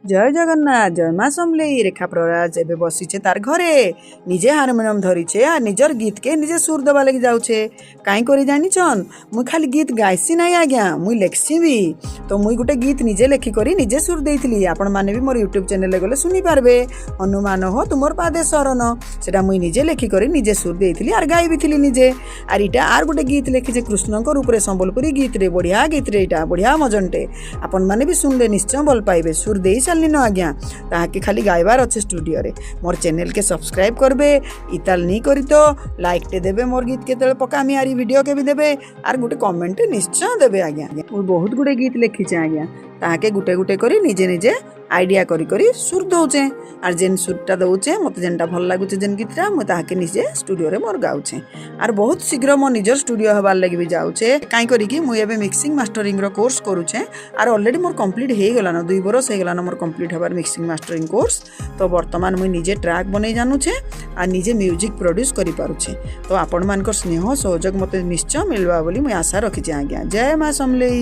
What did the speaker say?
जय जगन्नाथ जय माँ समलेई रेखा प्रराज एबे बसीचे तार घरे निजे हारमोनियम धरीचे आ निजर गीत के निजे सुर दबा लगी जाऊे कहीं करी जानिछन मुई खाली गीत गाइसी नहीं आज्ञा मुई लेखसी भी तो मुई गोटे गीत निजे लेखिकी निजे सुर देइथिली आपण माने भी मोर यूट्यूब चैनल गले सुनी पारबे हनुमान हो तुमर पादे शरण सेटा मुई निजे लेखिकी निजे सुर देइथिली आर गाई भी थिली निजे आर इटा आर गोटे गीत लेखिचे कृष्ण रूप रे संबलपुरी गीत रे बढ़िया गीत रे इटा बढ़िया मजनटे आपण माने भी सुनले निश्चय भल पाइबे सुर दे सालनी न आज्ञा ताकि खाली गायबार अच्छे स्टूडियो रे मोर चैनल के सब्सक्राइब करबे इताल नहीं करी तो लाइक टे देबे मोर गीत के पकामी आरी वीडियो के भी देबे आर गोटे कमेंट निश्चय देबे आज्ञा बहुत गुटे गीत लिखी आज्ञा ताके गुटे गुटे करी निजे निजे आइडिया करी करी सुर दौचे आर जेन सुरटा दौचे मत जेनटा भल लगुचे जेन गीतटा मुझे ताके निजे स्टूडियो रे मोर गाउचे आर बहुत शीघ्र मो निजर स्टूडियो हबार लगी भी जाऊे कहीं करी मुझे एबे मिक्सिंग मास्टरिंग रो कोर्स करूचे आर ऑलरेडी मोर कंप्लीट हो गलान 2 बरस हो गलान मोर कंप्लीट हबार मिक्सिंग मास्टरिंग कोर्स तो वर्तमान मुझे निजे ट्रैक बनै जानुचे आ निजे म्यूजिक प्रोड्यूस करि पारुचे तो आपण मानकर स्नेह सहयोग मते निश्चय मिलवा बोली मुझे आशा रखी आज्ञा जय माँ समलेई।